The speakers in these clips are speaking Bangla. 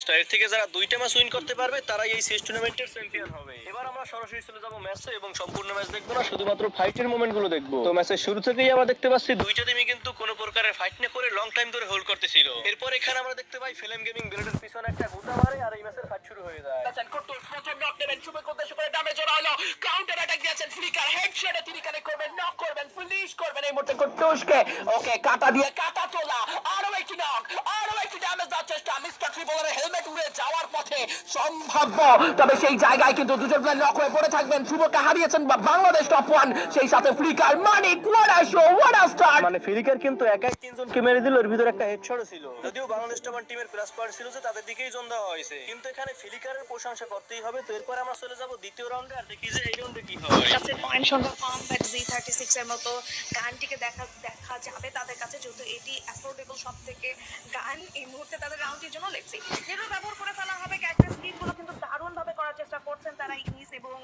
ম্যাচটা, এর থেকে যারা দুইটা ম্যাচ উইন করতে পারবে তারাই এই সিএস টুর্নামেন্টের চ্যাম্পিয়ন হবে। এবার আমরা সরাসরি চলে যাব ম্যাচে এবং সম্পূর্ণ ম্যাচ দেখবো না, শুধুমাত্র ফাইটের মোমেন্টগুলো দেখবো। তো ম্যাচের শুরু থেকেই আমরা দেখতে পাচ্ছি দুইটা টিমই কিন্তু কোনো প্রকারের ফাইট না করে লং টাইম ধরে হোল্ড করতেছিল। এরপর এখানে আমরা দেখতে পাই ফ্লেম গেমিং ব্লেডের পিছনে একটা গুতা মারে আর এই ম্যাচের ফাইট শুরু হয়ে যায়। প্রথম নক নেবেন, শুভ করতে শুরু করে ড্যামেজ ওরা হলো, কাউন্টার অ্যাটাক দিয়েছেন ফ্লিকার, হেডশটে তিনি কানেক্ট করবেন, নক করবেন, ফিনিশ করবেন এই মুহূর্তে কুট্টুসকে। ওকে, কাটা দিয়ে কাটা তোলা, আরো একটি নক, আরো একটি ড্যামেজ দেওয়ার চেষ্টা, মিস্টার ট্রিপলের হেলমেট উড়ে যাওয়ার পথে সম্ভাব্য, তবে সেই জায়গায় কিন্তু দুজন প্লেয়ার নক হয়ে পড়ে থাকবেন। শুভকে হারিয়েছেন বাংলাদেশ টপ ওয়ান, সেই সাথে flicker, Manik, what a show, what a start. মানে ফ্লিকার কিন্তু একাই তিনজনকে মেরে দিল, এর ভিতরে একটা হেডশটও ছিল। যদিও বাংলাদেশ টপ ওয়ান টিমের প্লাস পয়েন্ট ছিল যে তাদের দিকেই জোন দেওয়া হয়েছে, কিন্তু এখানে ফ্লিকারের প্রশংসা করতেই হবে। তো এরপর আমরা চলে যাব দ্বিতীয় রাউন্ডে আর দেখি যে এই রাউন্ডে কি হয়। কাছে পয়েন্ট সংখ্যা কম, বাট Z36 এর মতো গানটিকে দেখা যাবে তাদের কাছে, যেহেতু এটি অ্যাফোর্ডেবল সব থেকে গান এই মুহূর্তে তাদের রাউন্ডের জন্য লেগছি যেগুলো ব্যবহার করে ফেলা হবে। ক্যারেক্টার স্কিনগুলো কিন্তু দারুণভাবে করার চেষ্টা করছেন তারা ইনিস, এবং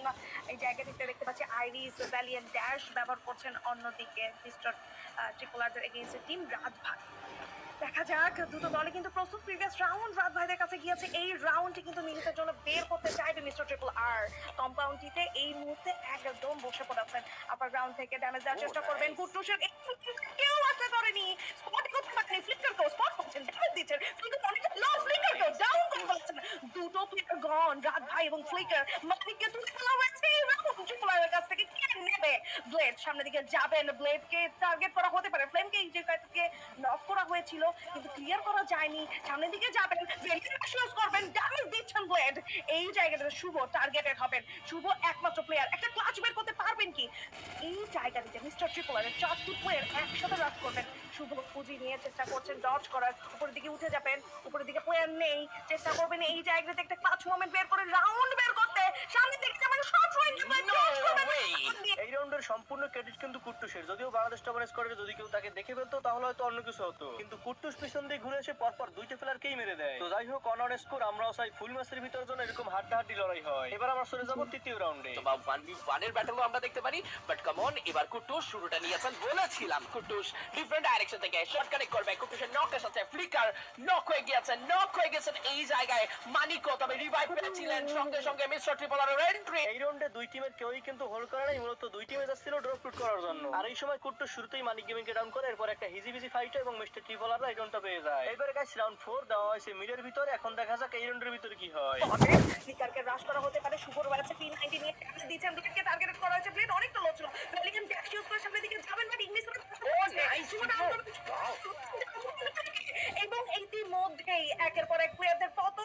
এই জায়গা থেকে দেখতে পাচ্ছি আইরিস, ভ্যালিয়েন্ট, ড্যাশ ব্যবহার করছেন। অন্যদিকে মিস্টার ট্রিপল আরদের এগেইনস্ট টিম রাত ভাই। দেখা যাক, দুটো দলে কিন্তু প্রস্তুত। প্রিভিয়াস রাউন্ড রাত ভাইদের কাছে গিয়েছে, এই রাউন্ডটি কিন্তু মিনিটের জন্য বের করতে চাইবে মিস্টার ট্রিপল আর। কম্পাউন্ডটিতে এই মুহূর্তে একদম বসে পড়েছেন। আপার গ্রাউন্ড থেকে ড্যামেজ দেওয়ার চেষ্টা করবেন কুট্টুসের, কেউ আশা করেনি স্পট করতে পারেনি। ফ্লিকারকেও স্পট করছেন, ড্যামেজ দিচ্ছেন, ফ্লিকার অনেকটা লো, ফ্লিকারকেও ডাউন করে ফেলেছেন। দুটো প্লেয়ার গন, রাত ভাই এবং ফ্লিকার। মানিককে তুলে ফেলা হয়েছে এই রাউন্ড ট্রিপল আরের কাছ থেকে। কে নেবে? ব্লেড সামনের দিকে যাবেন, ব্লেডকে টার্গেট করা হতে পারে। ফ্লেমকে এই জায়গা থেকে নক করা হয়েছিল কিন্তু ক্লিয়ার করা যায়নি। সামনের দিকে যাবেন, ইউজ করবেন, ড্যামেজ দিচ্ছেন ব্লেড। এই জায়গাটাতে শুভ টার্গেটেড হবেন। শুভ একমাত্র প্লেয়ার, একটা ক্লাচ বের করতে পারবেন কি? এই জায়গাটিতে মিস্টার ট্রিপলারের 4টি প্লেয়ার একসাথে রাশ করবেন। শুভ পুঁজি নিয়ে চেষ্টা করছেন ডজ করার, উপরের দিকে উঠে যাবেন, উপরের দিকে প্লেয়ার নেই, চেষ্টা করবেন এই জায়গাতে একটা ক্লাচ মোমেন্ট বের করে রাউন্ড বের করতে। সামনের দিকে যাবেন, শর্ট রেঞ্জ এই রাউন্ডের সম্পূর্ণ ক্রেডিট কিন্তু কুট্টুসের। যদিও বাংলাদেশ টপ ওয়ান স্কোয়াডে যদি কেউ তাকে দেখে ফেলতো তাহলে হয়তো অন্য কিছু হতো, কিন্তু কুট্টুস পিছন দিয়ে ঘুরে এসে পরপর দুইটা প্লেয়ারকেই মেরে দেয়। তো যাই হোক, অন স্কোর আমরাও চাই ফুল ম্যাচের ভিতর জন্য এরকম হাড্ডাহাড্ডি লড়াই হয়। এবার আমরা চলে যাব তৃতীয় রাউন্ডে। তো 1v1 এর ব্যাটলও আমরা দেখতে পারি, বাট কাম অন, এবার কুট্টুস শুরুটা নিয়েছেন। বলেছিলাম কুট্টুস ডিফারেন্ট ডাইরেকশন থেকে শট কানেক্ট করবে। কুট্টুসের নকের সাথে ফ্লিকার নক হয়ে গিয়েছেন এই জায়গায়। মানিকও তবে রিভাইভ পেয়েছিলেন, সঙ্গে সঙ্গে মিস্টার ট্রিপল আরের এন্ট্রি। এই রাউন্ডে দুই টিমের কেউই কিন্তু হোল্ড করে নাই, মূলত দুই টিমে যাচ্ছিল ড্রপ শুট করার জন্য। আর এই সময় কুট্টুস শুরুতেই মানিক গেমিংকে ডাউন করে, এরপর একটা হিজিবিজি ফাইট এবং মিস্টার ট্রিপল আর এই রাউন্ডটা পেয়ে যায়। এবারে গাইস রাউন্ড 4 দেওয়া হয়েছে মিডের ভিতরে। এখন দেখা যাক এই রাউন্ডের ভিতরে কি হয়। ফ্লিকারকে রাশ করা হতে পারে। শুভর বেড়াচ্ছে P90 নিয়ে ড্যামেজ দিচ্ছেন, ব্লেডকে টার্গেট করা হয়েছে। ব্লেড অনেকটা লো ছিল, ভ্যালিয়েন্ট ড্যাশ ইউজ করে সামনের দিকে যাবেন, বাট ইংলিশ এবং ইতিমধ্যেই একের পর এক প্লেয়ারদের পতন